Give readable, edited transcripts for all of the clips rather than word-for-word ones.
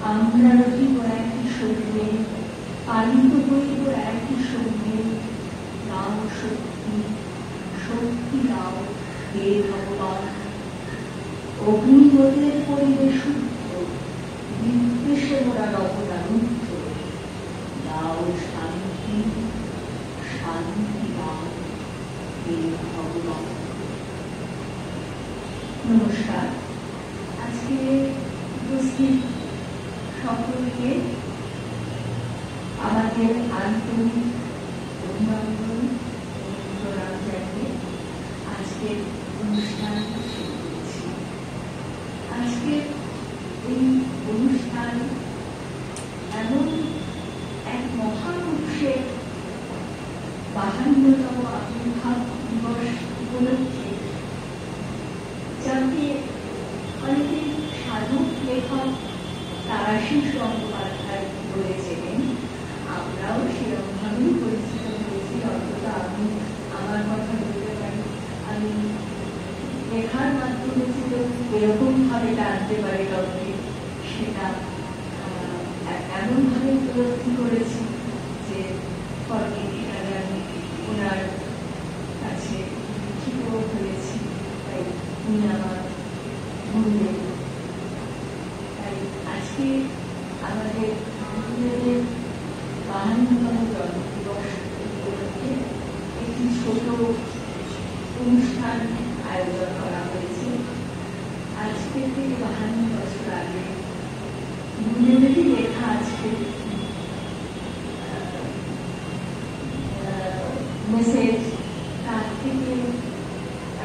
আমরা রহিব একই শরীরে, পালিত হইব একই সঙ্গে। নাও শক্তি, শক্তি নাও হে ভগবান। অগ্নিগোলের পরিবেশ শুদ্ধ, বিদ্বেষে মোরা নবদানুদ্ধ। দাও শান্তি, শান্তি দাও হে ভগবান। নমস্কার। আজকে উপস্থিত সকলকে আমাদের আন্তরিক অভিনন্দন প্রণাম জানিয়ে আজকের অনুষ্ঠান শুরু করেছি। আজকের এই অনুষ্ঠান এমন এক মহাপুরুষের 52তম আবির্ভাব দিবস উপলক্ষে, যাকে অনেকে সাধক লেখক তারাশিস গঙ্গোপাধ্যায় বলেছিলেন। আমরাও সেরকমভাবেই পরিচিত হয়েছি। অন্তত আমি আমার কথা বলতে পারি, আমি লেখার মাধ্যমে ছিল এরকম ভাবে টানতে পারে কাউকে, সেটা এমনভাবে উপলব্ধি করেছি যে পরবর্তীকালে আমি ওনার কাছে লিখিত হয়েছি। তাই উনি আমার গুরুদেব। আজকে আমাদের গুরুদেবের 52তম জন্মদিবস উপলক্ষে একটি ছোট অনুষ্ঠান আয়োজন করা হয়েছে। আজকে থেকে 52 বছর আগে গুরুদেবেরই লেখা আজকে মেসেজ, তার থেকে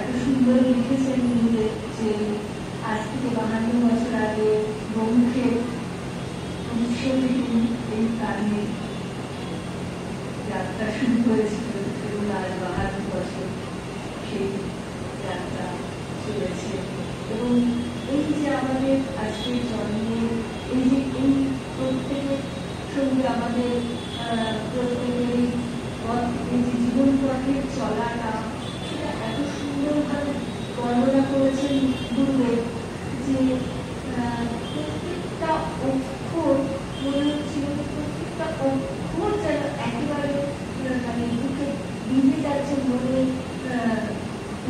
এত সুন্দর লিখেছেন গুরুদেব যে আজ থেকে 52 বছর আগে ব্রহ্মের উৎসবে এই কারণে যাত্রা শুরু হয়েছিল এবং আজ 52 বছর সেই যাত্রা চলেছে। এবং এই যে আমাদের আজকের জন্মের এই যে এই প্রত্যেকের সঙ্গে আমাদের প্রত্যেকেরই এই যে জীবন পথের চলাটা, সেটা এত সুন্দরভাবে বর্ণনা করেছেন গুরুদেব যে প্রত্যেকটা অক্ষর মনে হচ্ছিল, প্রত্যেকটা অক্ষর যেন একেবারে মানে বুকে ভিজে যাচ্ছে, মনে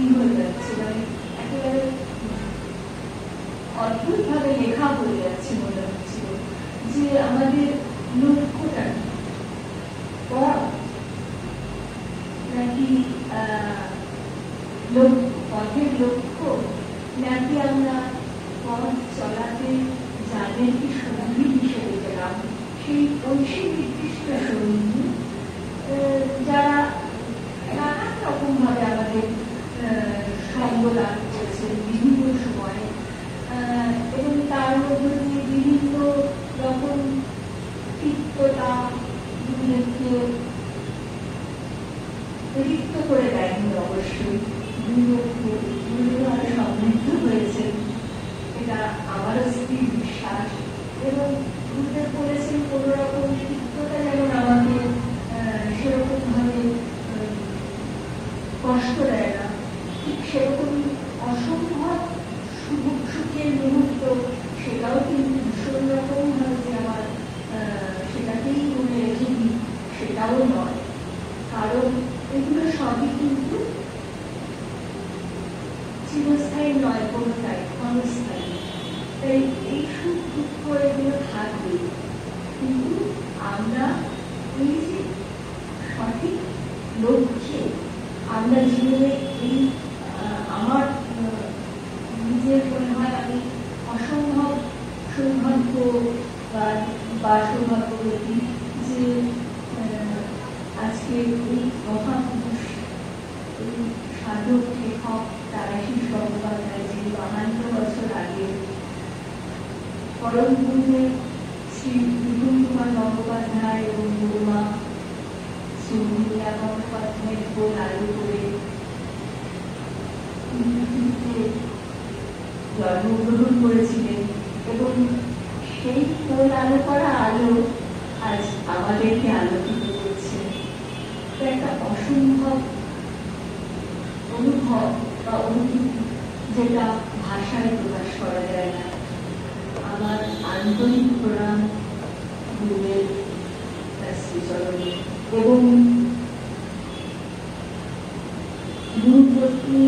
ই হয়ে যাচ্ছে, মানে একেবারে অদ্ভুত ভাবে লেখা হয়ে যাচ্ছে। মনে হচ্ছিল যে আমাদের লক্ষ্যটা পথ নাকি পথের লক্ষ্য, নাকি আমরা পথ চলাতে যাদের কি সঙ্গী হিসেবে গেলাম, সেই ঐশী নির্দিষ্ট সঙ্গী যারা নানান রকম ভাবে আমাদের সঙ্গ লাভ করেছেন বিভিন্ন সময়ে, এবং তার মধ্যে দিয়ে বিভিন্ন রকম তিক্ততা গুরুদেবকে রিক্ত করে দেয়নি। অবশ্যই গুরুদেব আরো সমৃদ্ধ হয়েছেন, এটা আমারও স্থির বিশ্বাস। এবং গুরুদেব বলেছেন কোন রকম তিক্ততা যেমন আমাকে সেরকম ভাবে কষ্ট দেয় না, ঠিক সেরকমই অসম্ভব সুখের মুহূর্ত সেটাও কিন্তু ভীষণ রকম ভাবে যে আমার সেটাকেই মনে রেখে দিই, সেটাও নয়। কারণ এগুলো সবই কিন্তু চিরস্থায়ী নয়, কোনটাই ক্ষণস্থায়ী। তাই এই সুখ দুঃখ এগুলো থাকবে, কিন্তু আমরা এই যে সঠিক লক্ষ্যে আমরা জীবনে এই আমার নিজের মনে হয় আমি অসম্ভব সৌভাগ্য বা সৌভাগ্যবতী যে আজকে এই মহাপুরুষ, এই সাধক লেখক তারাশিস গঙ্গোপাধ্যায় যে 52 বছর আগে পরম পূজ্য শ্রী বিপুল কুমার গঙ্গোপাধ্যায় এবং গুরুমা চন্দ্রিকা গঙ্গোপাধ্যায়ের গোল আলো করে জন্মগ্রহণ করেছিলেন এবং সেই গোল আলো করা আলো আজ আমাদেরকে আলোকিত করছে। একটা অসম্ভব অনুভব বা অনুভূতি যেটা ভাষায় প্রকাশ করা যায় না। আমার আন্তরিক প্রণাম গুরুদেব তার শ্রীচরণে এবং গুরুপত্নী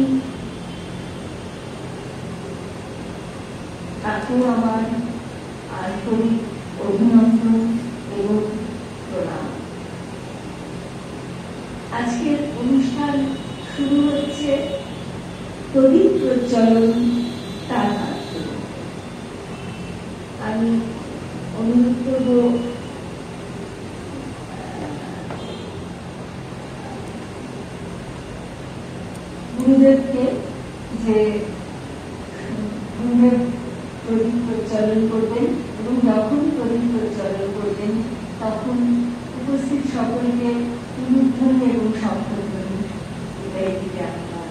তাকেও আমার আন্তরিক অভিনন্দন এবং প্রণাম। আজকের অনুষ্ঠান শুরু হচ্ছে প্রদীপ প্রজ্বলন তার মাধ্যমে। আমি অনুরোধ করব গুরুদেবকে যে গুরুদেব প্রদীপ প্রজ্বলন করবেন এবং যখন প্রদীপ প্রজ্বলন করবেন তখন উপস্থিত সকলকে উলুধ্বনি এবং শব্দধ্বনি এটাই দিতে আপনার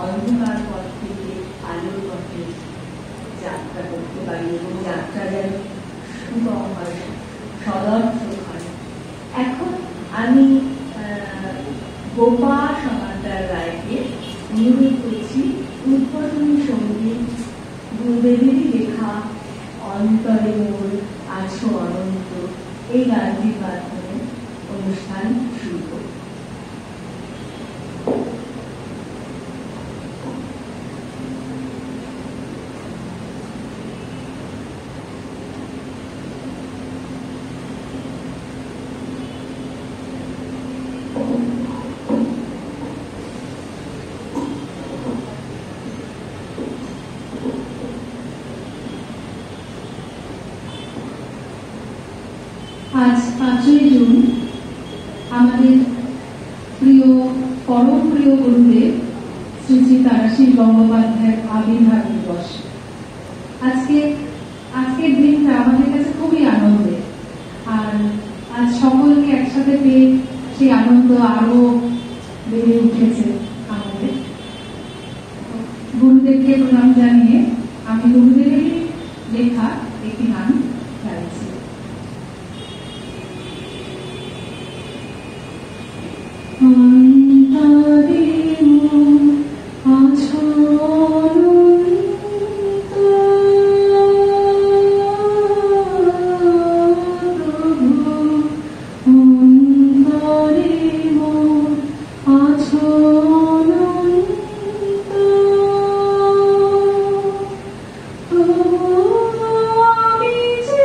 অন্ধকার পথ থেকে আলোর পথে যাত্রা করতে পারি এবং যাত্রা যেন সুগম হয়, সদর্থক হয়। এখন আমি গোপা সমান্তর রায়কে অনুরোধ করছি উদ্বোধনী সঙ্গীত গুরুদেবেরই লেখা অন্তরে মোর আছো অনন্ত এই গানটির মাধ্যমে অনুষ্ঠান শুরু করব। আজ 5ই জুন আমাদের প্রিয় পরম প্রিয় গুরুদেব শ্রী শ্রী তারাশীষ গঙ্গোপাধ্যায়ের আবির্ভাব দিবস। আজকের দিনটা আমাদের কাছে খুবই আনন্দের, আর আজ সকলকে একসাথে পেয়ে সেই আনন্দ আরো বেড়ে উঠেছে আমাদের। গুরুদেবকে প্রণাম জানিয়ে আমি গুরুদেবেরই লেখা একটি গান গাইছি। অন্তরে মোর আছো অনন্ত, প্রভু অন্তরে মোর আছো অনন্ত, প্রভু আমি যে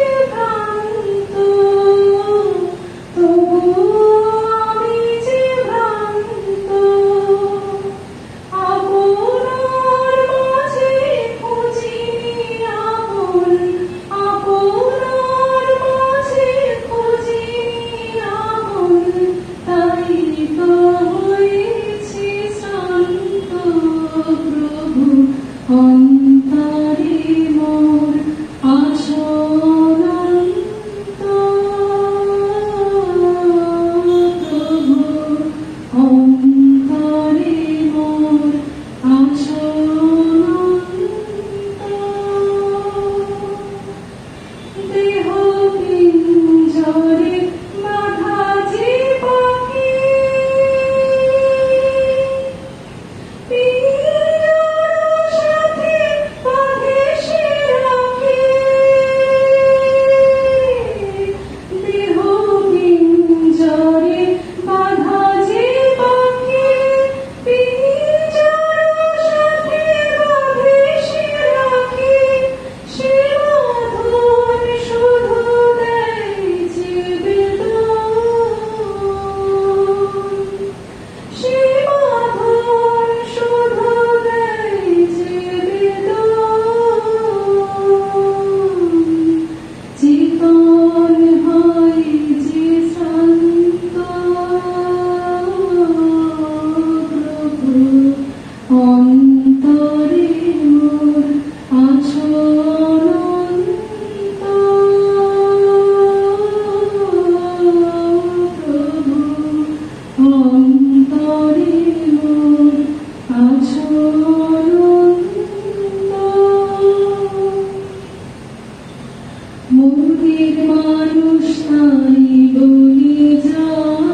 মন্দির মানুষ তাই বলি যায়,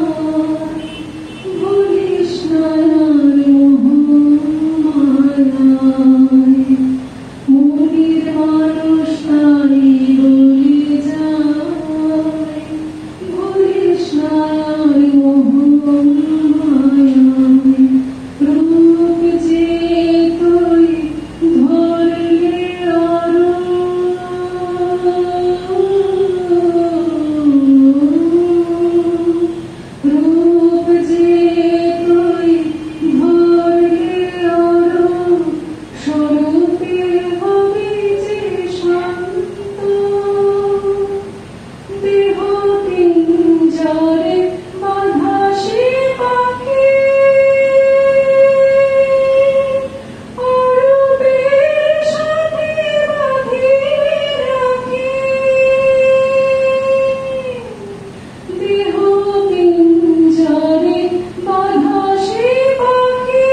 বলিস না আর মোহমায়ায়। মন্দির মানুষ তাই বলি যায়, বলিস না আর মোহমায়ায়। রূপ যে তুই ধরলে আরো, রূপ যে তুই ধরলে আরো, স্বরূপে হবি যে শান্ত। দেহ পিঞ্জরে বাঁধা সে পাখি, অরূপের সাথে বাঁধিয়ে রাখি। দেহ পিঞ্জরে বাঁধা সে পাখি,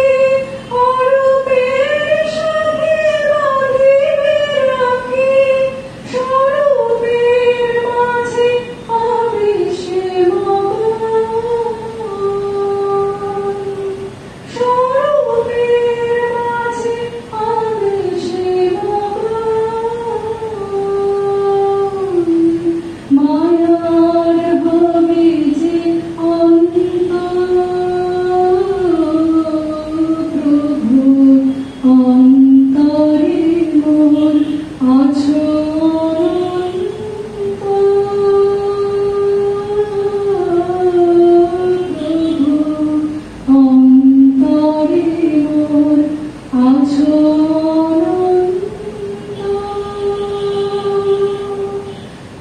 অরূপের সাথে বাঁধিয়ে রাখি। স্বরূপের মাঝে হবে সে মগন, স্বরূপের মাঝে হবে সে মগন। মায়ার হবে যে অন্ত, প্রভু অন্তরে মোর আছো অনন্ত। প্রভু অন্তরে মোর আছো অনন্ত।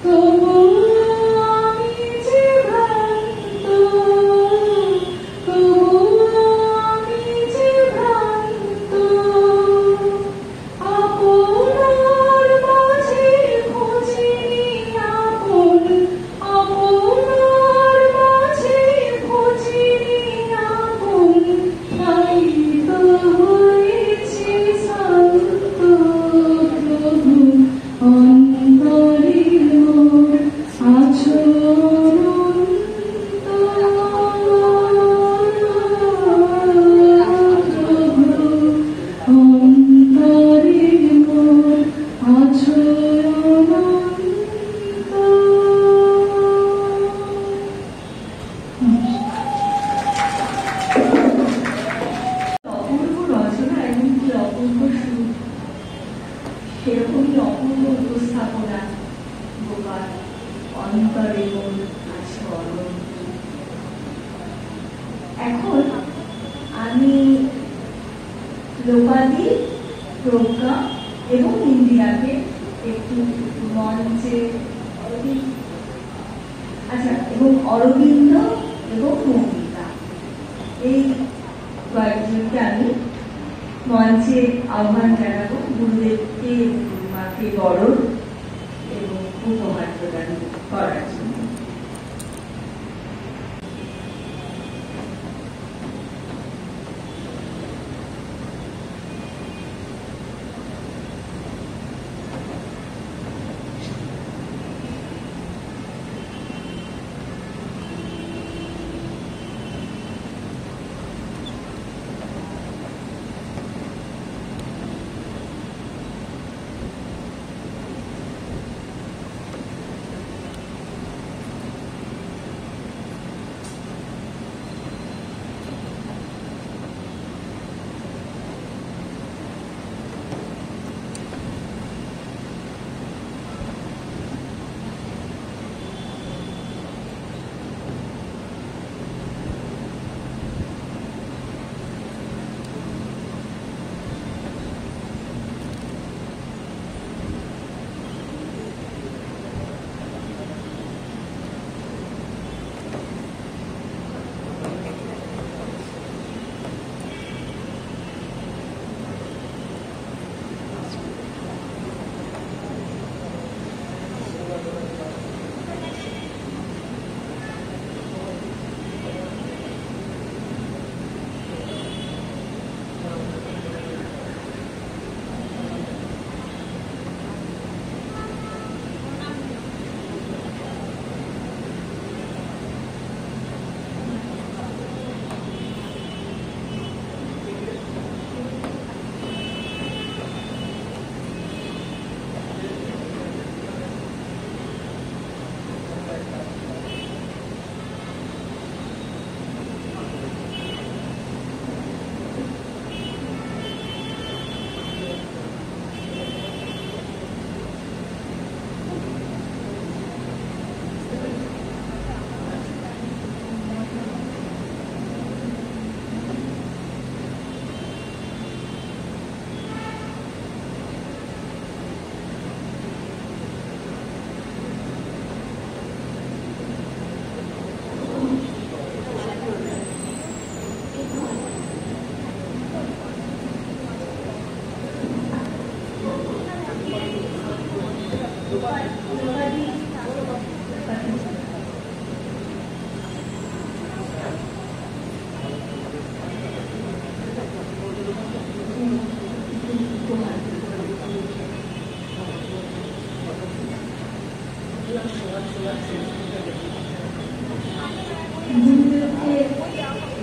তবু আমি যে ভ্রান্ত, তবু আমি যে ভ্রান্ত। আপনার মাঝে খুঁজিনি আপন, আপনার মাঝে খুঁজিনি আপন। তাই তো হয়েছি শান্ত। প্রভু অন্তরে মোর আছো অনন্ত। প্রভু অন্তরে মোর আছো অনন্ত। অপূর্ব রচনা এবং কি অপূর্ব সুর, সেরকমই অপূর্ব উপস্থাপনা গোপাল অন্তরে মোর আছো অনন্ত। এখন আমি লোপাদি, প্রজ্ঞা এবং ইন্দিরাকে একটু মঞ্চে, আচ্ছা, এবং অরবিন্দ এবং মৌমিতা, এই কয়েকজনকে আমি মঞ্চে আহ্বান জানাবো গুরুদেবকে মাকে বরণ এবং উপহার প্রদান করার জন্য। গুরুদেবকে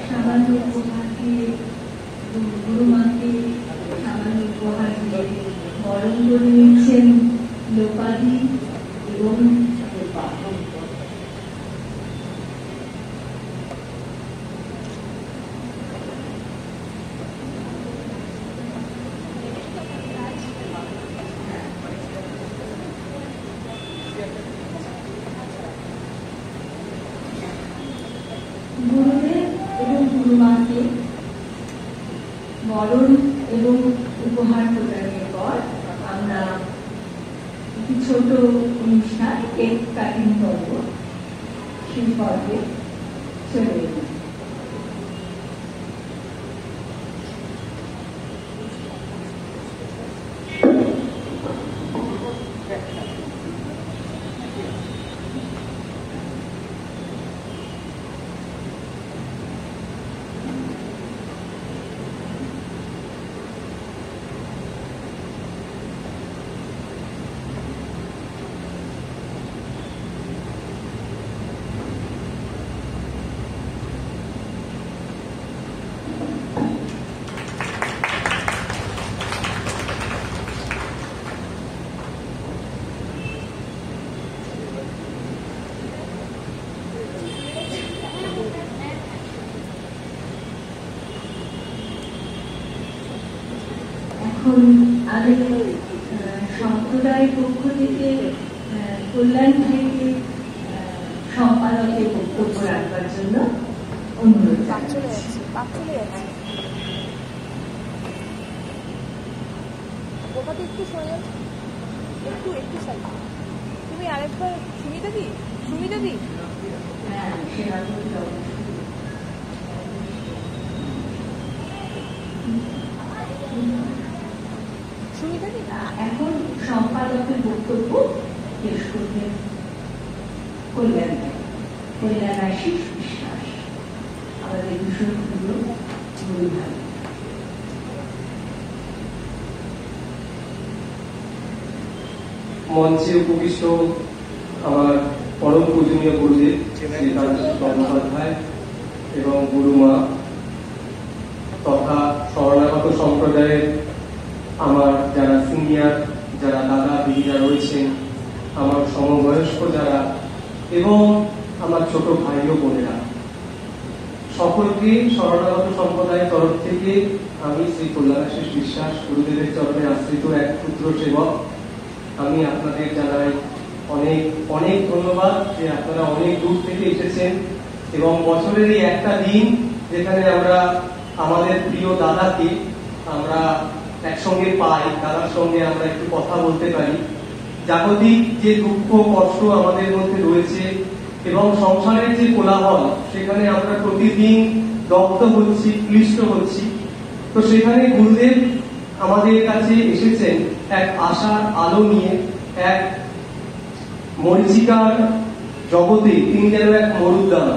সামান্য উপহার দিয়ে, গুরুমাকে সামান্য উপহার দিয়ে বরণ করে নিচ্ছেন লোপাদি এবং রূপা। গুরুদেব এবং গুরুমাকে বরণ এবং উপহার প্রদানের পর আমরা একটি ছোট অনুষ্ঠান কেক কাটিং করব, সেই পর্বে চলে এলাম। এখন আমি সম্প্রদায়ের পক্ষ থেকে কল্যাণ ভাইকে সম্পাদকের বক্তব্য রাখবার জন্য অনুরোধ জানাচ্ছি। একটু শোনো, একটু তুমি আরেকবার সুমিতা দি হ্যাঁ, সেরকম এখন সম্পাদকের বক্তব্য পেশ করবেন কল্যাণাশিস বিশ্বাস, আমাদের ভীষণ প্রিয় গুরু ভাই। মঞ্চে উপবিষ্ট আমার পরম পূজনীয় গুরুদেব বন্দ্যোপাধ্যায় এবং গুরুমা তথা শরণাগত সম্প্রদায়ের আমার যারা সিনিয়র, যারা দাদা দিদিরা রয়েছেন, আমার সমবয়স্ক যারা এবং আমার ছোট ভাই ও বোনেরা, সকলকে শরণাগত সম্প্রদায়ের তরফ থেকে আমি শ্রী কল্যাণাশিস বিশ্বাস গুরুদেবের চরণে আশ্রিত এক ক্ষুদ্র সেবক, আমি আপনাদের জানাই অনেক অনেক ধন্যবাদ যে আপনারা অনেক দূর থেকে এসেছেন এবং বছরের এই একটা দিন যেখানে আমরা আমাদের প্রিয় দাদাকে আমরা একসঙ্গে পাই, দাদার সঙ্গে আমরা একটু কথা বলতে পারি। জাগতিক যে দুঃখ কষ্ট আমাদের মধ্যে রয়েছে এবং সংসারের যে কোলাহল, সেখানে আমরা প্রতিদিন দগ্ধ হচ্ছি, ক্লিষ্ট হচ্ছি। তো সেখানে গুরুদেব আমাদের কাছে এসেছেন এক আশার আলো নিয়ে, এক মরীচিকার জগতে তিনি যেন এক মরুদ্যান,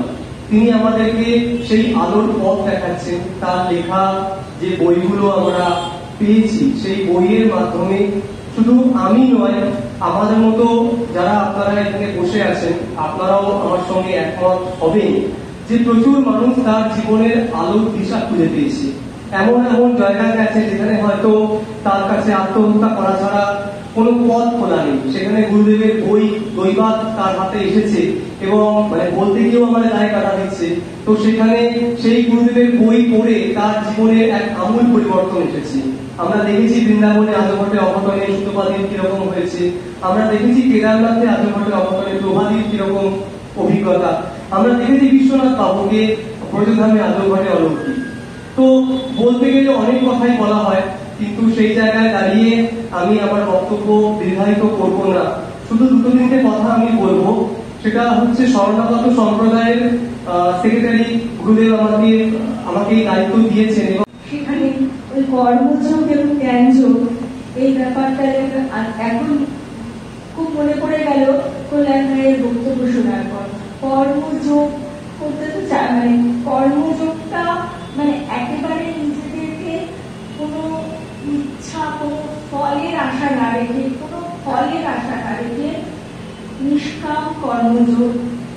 তিনি আমাদেরকে সেই আলোর পথ দেখাচ্ছেন। তার লেখা যে বইগুলো আমরা পেয়েছি, সেই বইয়ের মাধ্যমে শুধু আমি নয়, আমাদের মতো যারা আপনারা এখানে বসে আছেন, আপনারাও আমার সঙ্গে একমত হবেন যে প্রচুর মানুষ তার জীবনের আলোর দিশা খুঁজে পেয়েছে। এমন এমন জায়গায় গেছে যেখানে হয়তো তার কাছে আত্মহত্যা করা ছাড়া কোনো পথ খোলা নেই, সেখানে গুরুদেবের বই দৈবাত তার হাতে এসেছে এবং বলতে গিয়েও আমাদের দায় কাটা দিচ্ছে। তো সেখানে সেই গুরুদেবের বই পড়ে তার জীবনের এক আমূল পরিবর্তন এসেছে। আমরা দেখেছি বৃন্দাবনে আজঘটে অঘটনে সুতপাদির কিরকম হয়েছে, আমরা দেখেছি কেদারনাথে আজঘটে অঘটনে প্রভাদির কিরকম অভিজ্ঞতা, আমরা দেখেছি বিশ্বনাথ বাবুকে ব্রজধামে আজঘটে অলৌকিক। তো বলতে গেলে অনেক কথাই বলা হয়, কিন্তু সেই জায়গায় দাঁড়িয়ে আমি আমার বক্তব্য দীর্ঘায়িত করবো না। শুধু দুটো তিনটে কথা আমি বলবো। সেটা হচ্ছে শরণাগত সম্প্রদায়ের সেক্রেটারি গুরুদেব আমাকে দায়িত্ব দিয়েছেন এবং সেখানে ওই কর্মযোগ এবং জ্ঞানযোগ এই ব্যাপারটা এখন খুব মনে কর্মযোগ করতে তো চায়, মানে কর্মযোগটা মানে একেবারে নিজেদেরকে কোনো ইচ্ছা, কোনো ফলের আশা না রেখে, কোনো ফলের আশা না রেখে নিষ্কাম কর্মযোগ,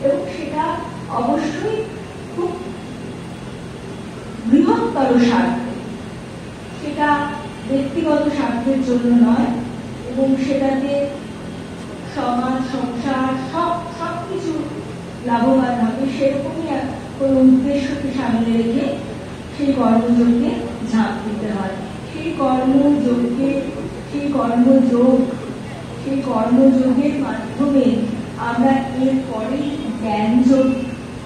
এবং সেটা অবশ্যই খুব বৃহত্তর স্বার্থে, সেটা ব্যক্তিগত স্বার্থের জন্য নয়, এবং সেটাতে সমাজ, সংসার সবকিছু লাভবান হবে, সেরকমই কোনো উদ্দেশ্যকে সামনে রেখে সেই কর্মযোগকে ঝাঁপ দিতে হয়। সেই কর্মযোগের মাধ্যমে আমরা এরপরেই জ্ঞানযোগ,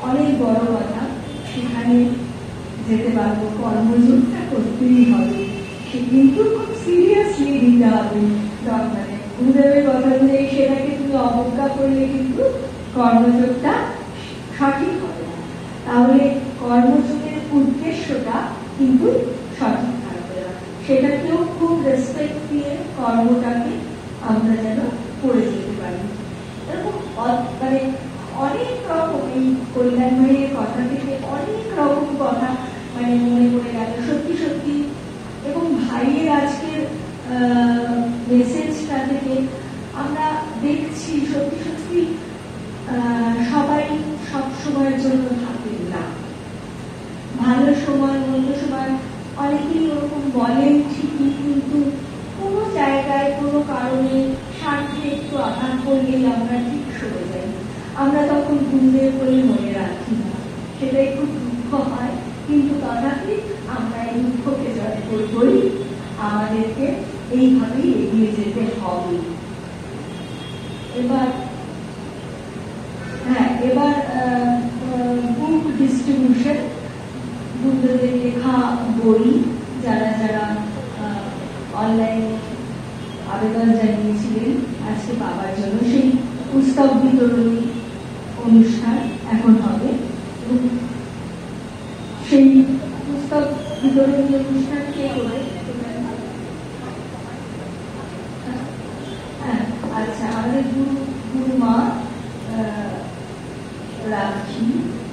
অনেক বড় কথা, সেখানে যেতে পারবো। কর্মযোগটা করতেই হবে, সে কিন্তু খুব সিরিয়াসলি দিতে হবে। মানে গুরুদেবের কথা অনুযায়ী সেটাকে তুমি অবজ্ঞা করলে কিন্তু কর্মযোগটা সঠিক হবে না। তাহলে কর্মযোগের উদ্দেশ্যটা কিন্তু সঠিক থাকবে না, সেটাকেও খুব রেসপেক্ট দিয়ে কর্মটাকে আমরা যেন করে যেতে পারি। এরকম মানে অনেক রকম, এই কল্যাণ ভাইয়ের কথা থেকে অনেক রকম কথা মানে মনে পড়ে গেল সত্যি সত্যি। এবং ভাইয়ের আজকের মেসেজটা থেকে আমরা দেখছি সত্যি সত্যি সবাই সব সময়ের জন্য থাকেন না। ভালো সময়, মন্দ সময় অনেকেই ওরকম বলেন ঠিকই, কিন্তু কোনো জায়গায় কোনো কারণে স্বার্থে একটু আঘাত করলেই আমরা ঠিক সরে যাই। আমরা তখন গুরুদেব বলে মনে রাখি না, সেটাই খুব দুঃখ হয়। কিন্তু তথাপি আমরা এই দুঃখকে জয় করবই, আমাদেরকে এইভাবেই এগিয়ে যেতে হবে। এবার বুক ডিস্ট্রিবিউশন, গুরুদেবের লেখা বই যারা যারা অনলাইনে আবেদন জানিয়েছিলেন আজকে পাওয়ার জন্য, সেই পুস্তক বিতরণী অনুষ্ঠান এখন হবে। এবং সেই পুস্তক বিতরণী অনুষ্ঠান কে হবে? আচ্ছা, আমাদের গুরুমা রাখি,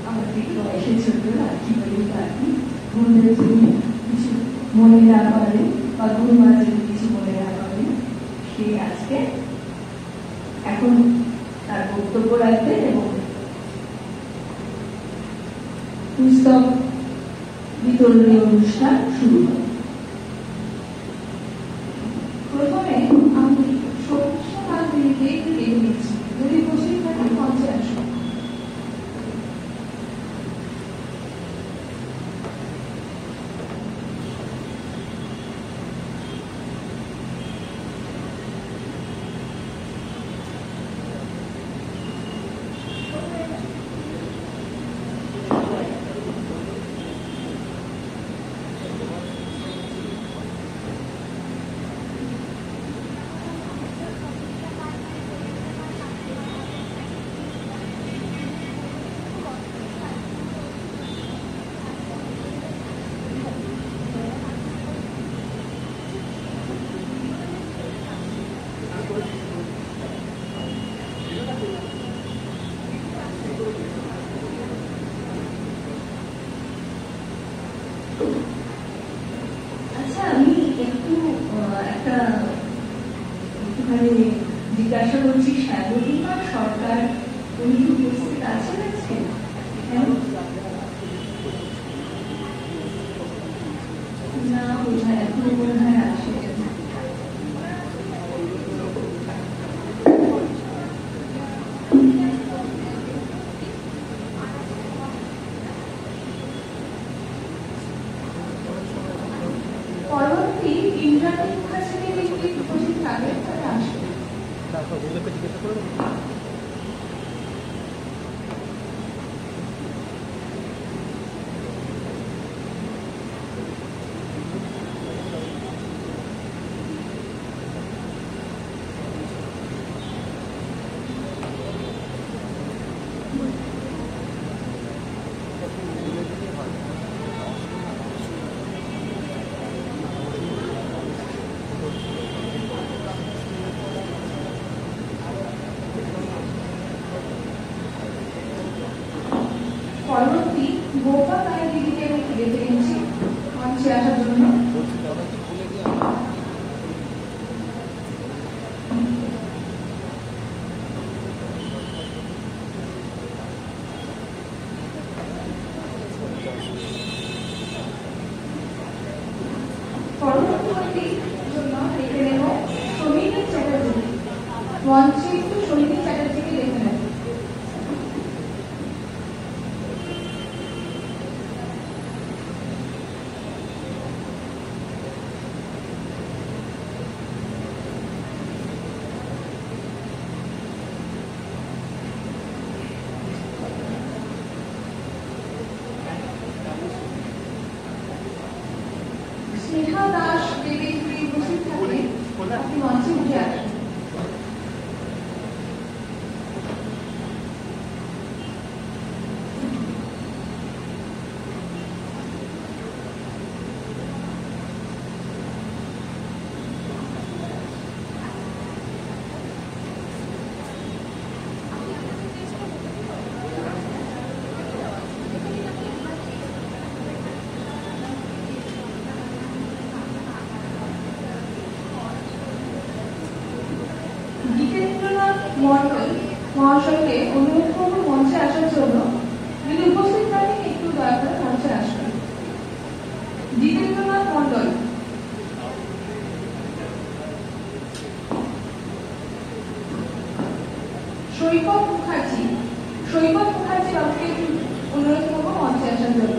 আমাদের বয়সে ছোট রাখি বলে রাখি, গুরুদেব যদি কিছু মনে না করে বা গুরুমা যদি কিছু মনে না করে, সে আজকে এখন তার বক্তব্য রাখবেন এবং পুস্তক বিতরণী অনুষ্ঠান শুরু হবে। প্রথমে আমি সত্যি একটু ডেকে নিচ্ছি, যদি বসে থাকে মঞ্চে আসুন। আচ্ছা, আমি একটুখানি জিজ্ঞাসা করছি, শ্যামলীমা সরকার উনি কি উপস্থিত আছেন আজকে? না, বোধহয় এখনো বোধহয় আসে। পরবর্তী ইন্দ্রাণী মুখার্জী যদি উপস্থিত থাকেন তাহলে আসবেন। পরবর্তী গোপা তাই দিদিকে আমি ডেকে নিচ্ছি মঞ্চে আসার জন্য। পরবর্তী জন্য ডেকে নেব সৌমিনী চ্যাটার্জি। মঞ্চে একটু সৌমিনী চ্যাটার্জিকে ডেকে নেব। স্নেহা দাস দেবী যদি উপস্থিত থাকে আপনি মঞ্চে উঠে আসেন। জিতেন্দ্রনাথ মন্ডল মহাশয়কে অনুরোধ করব মঞ্চে আসার জন্য। যদি উপস্থিত থাকেন একটু দয়া করে মঞ্চে আসবেন। জিতেন্দ্রনাথ মন্ডল। সৈকত মুখার্জি। সৈকত মুখার্জি বাবুকে একটু অনুরোধ করব মঞ্চে আসার জন্য।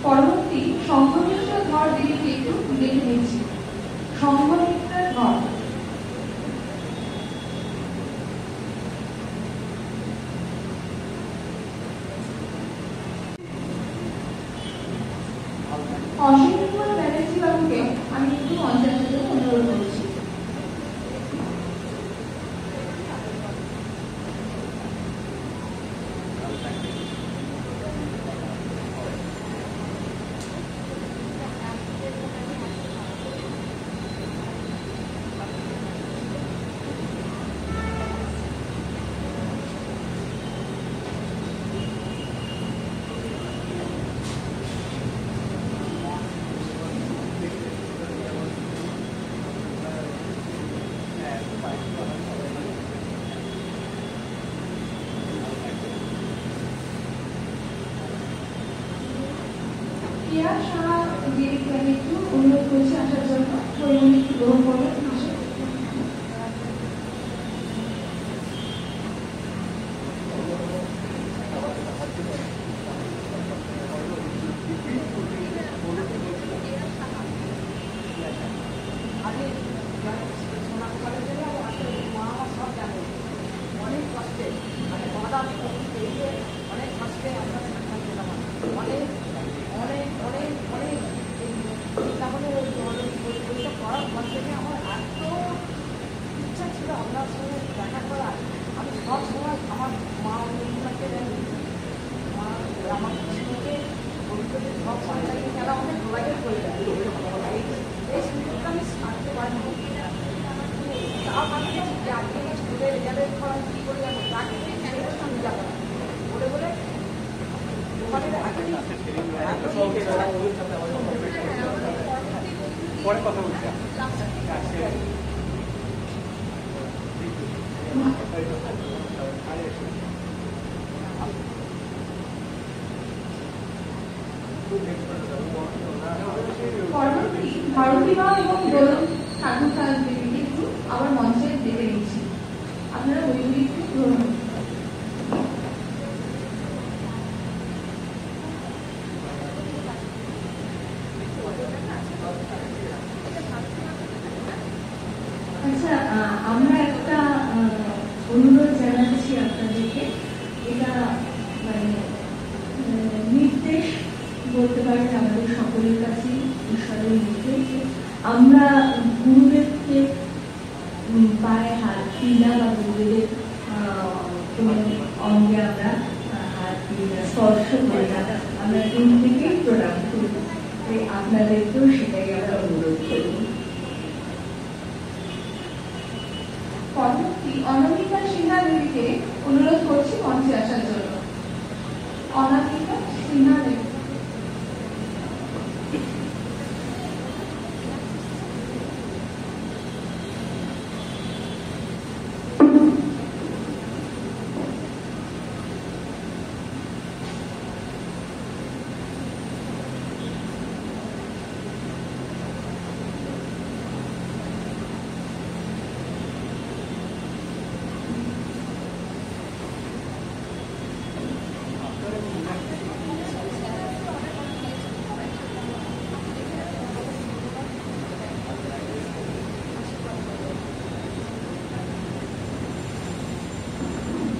পরবর্তী সংঘমিত্র ধর দিদিকে একটু দেখে নিচ্ছি। সংঘমিত্র ধর। অসীম কুমার ব্যানার্জি বাবুকে আমি একটু মঞ্চে আসার জন্য অনুরোধ করছি। প্রিয়া সাহা দিদিকে আমি একটু অনুরোধ করছি আসার জন্য। পরিমণি একটু গ্রহণ করবেন। পরে কথা বলছি। পরবর্তী ভারতীমা এবং দোলন ঠাকুর দেবীকে একটু আবার মঞ্চে ডেকে নিচ্ছি। আপনারা ওইগুলি একটু গ্রহণ করুন। আচ্ছা, আমরা একটা অনুরোধ জানাচ্ছি আপনাদেরকে। এটা মানে নির্দেশ বলতে পারেন আমাদের সকলের কাছে, ঈশ্বরের নির্দেশ যে আমরা গুরুদেবকে পায়ে হাত দিই না, বা গুরুদেবের কোনো অঙ্গে আমরা হাত দিই না, স্পর্শ করি না, আমরা দূর থেকেই প্রণাম করি। আপনাদেরকেও সেটাই আমরা অনুরোধ করব। পরবর্তী অনামিকা সিনহা দেবীকে অনুরোধ করছি মঞ্চে আসার জন্য। অনামিকা সিনহা দেবী।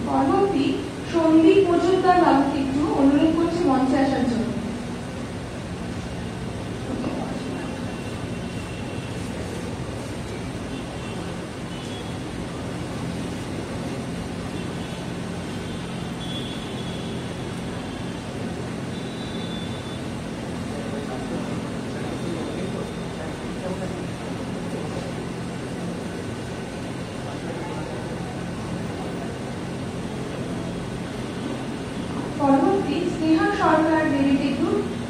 পরবর্তী সন্দীপ মজুমদার বাবুকে একটু অনুরোধ করছি মঞ্চে আসার জন্য। পরবর্তী স্নেহা সরকার দেবীকে একটু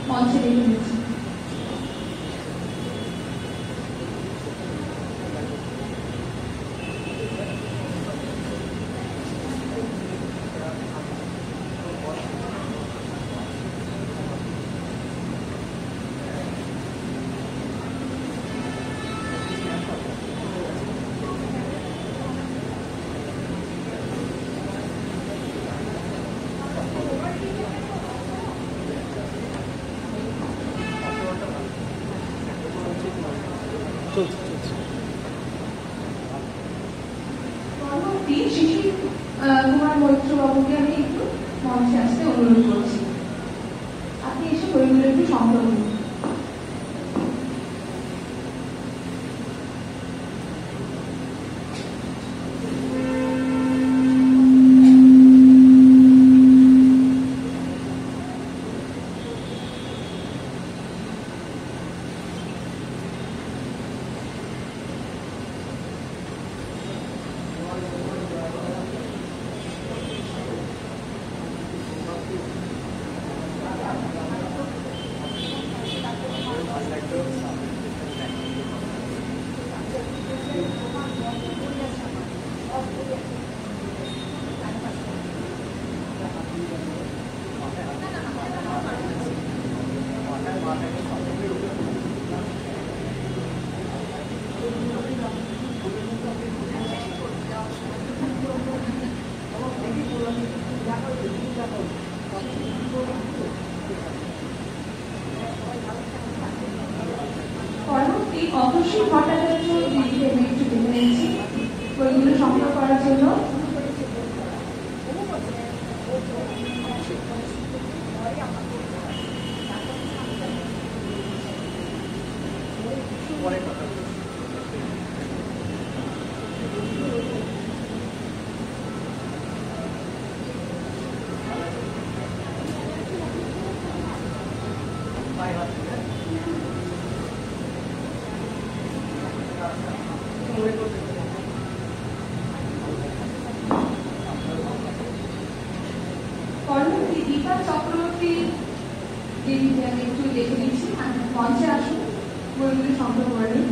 মঞ্চে রেখে দিচ্ছি। পরবর্তী শিশির কুমার মৈত্র বাবুকে আমি একটু মঞ্চে আসতে অনুরোধ করছি। আপনি এসে বইগুলো একটু সংগ্রহ করুন। পরবর্তী অতসী ভট্টাচার্য দিদিকে আমি একটু ডেকে নিয়েছি বইগুলো সংগ্রহ করার জন্য। পরবর্তী দীপা চক্রবর্তী দিদিকে আমি একটু দেখে নিচ্ছি, মঞ্চে আসুন, বইগুলি সংগ্রহ করে নিন।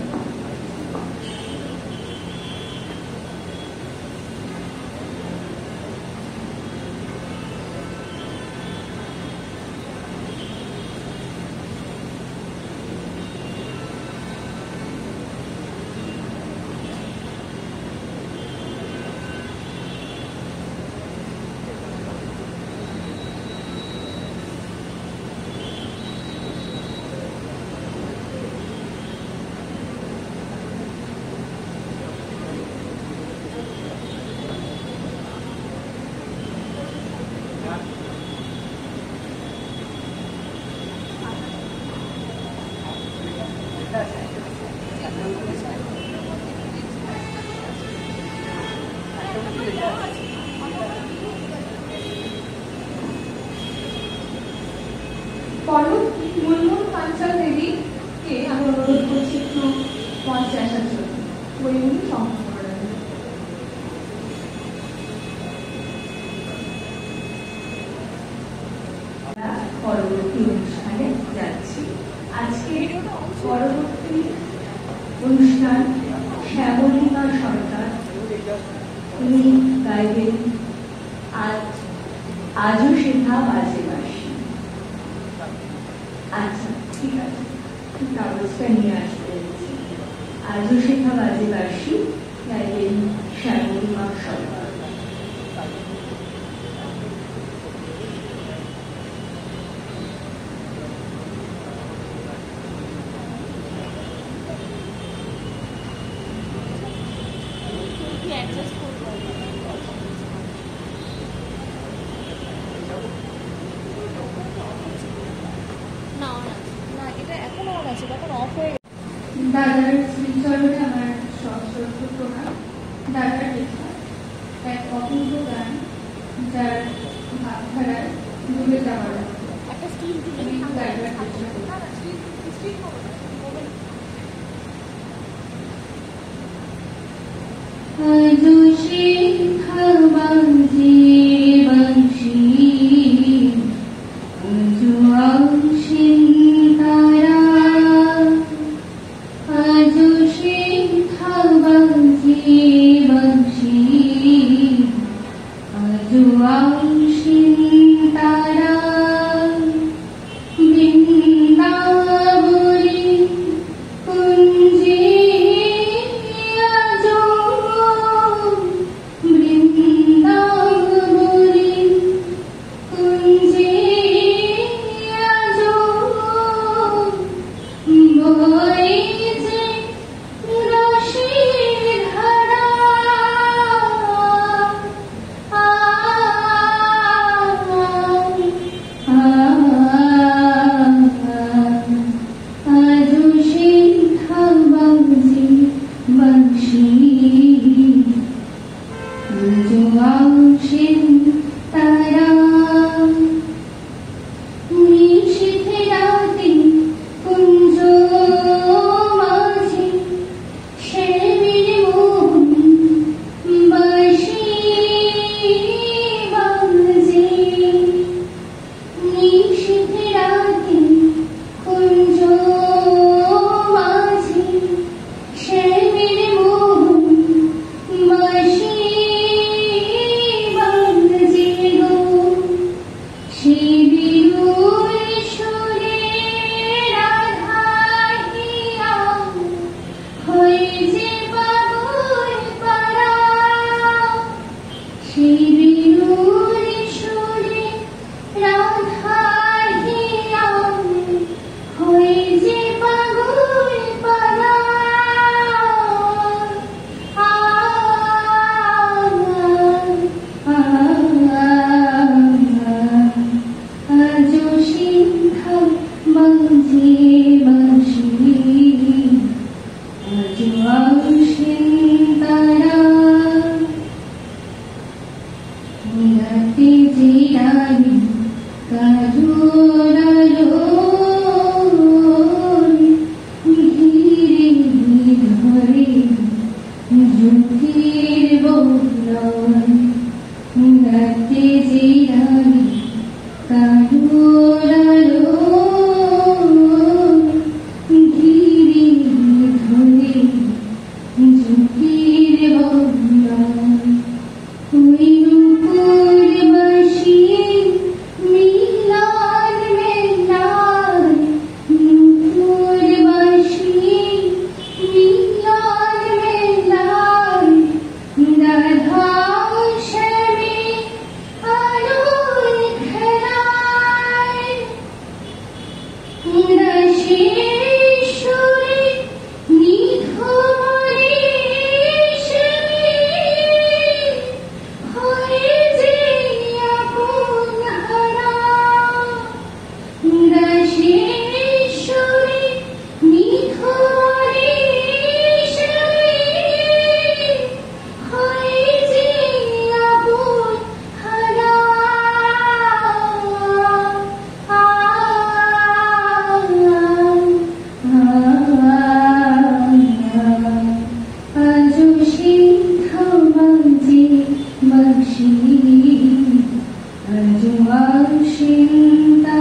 জন্য সম্পূর্ণ করা যাবে। পরবর্তী অনুষ্ঠানে যাচ্ছি। আজকে পরবর্তী অনুষ্ঠান শ্যামলিমা সরকার, তিনি গাইবেন আজও শেখা বাজে বাঁশি। আচ্ছা ঠিক আছে, কাগজটা নিয়ে আসতে আজও শেখা বাজে বাঁশি গাইবেন শ্যামলিমা সরকার। দাদার শ্রীচরণে আমার সশ্রদ্ধ প্রণাম। দাদার লেখা এক অপূর্ব গান, যার ভাবধারায় ডুবে যাওয়ার আমি গাইবার চেষ্টা করি। আজও শেখা বাজে বাঁশি, আজও আসেন তারা, আজও শেখা বাজে বাঁশি, আজও আসেন তারা। বৃন্দাবনে কুঞ্জে আজও, বৃন্দাবনে কুঞ্জে আজও বয়ে যে রসের ধারা। আজও শেখা বাজে বাঁশি, আজও আসেন তারা। নিশীথে রাতে কুঞ্জ মাঝে শ্যামের মোহন বাঁশি বাজে। নিশীথে রাতে কুঞ্জ মাঝে শ্যামের মোহন বাঁশি বাজে গো। সেই বিরুর সুরে রাধা হিয়া হয়ে যে পাগল পারা। সেই বিরুর সুরে রাধা হিয়া হয়ে যে পাগল পারা। আজও শেখা বাজে বাঁশি, আজও আসেন তারা। রাতে যে রানী কাজল ঘিরে ধরে জ্যোতির বলয়। রাতে যে রানী কাজল ঘিরে ধরে জ্যোতির বলয়। ওই রূপর বাঁশি মিলান মেলায়, রূপর বাঁশি মিলান মেলায়। রাধা শ্যামে আলোর খেলায়, রসের সুরে নিধুমরে শ্যামে बख्शी अर्जुआ शिंता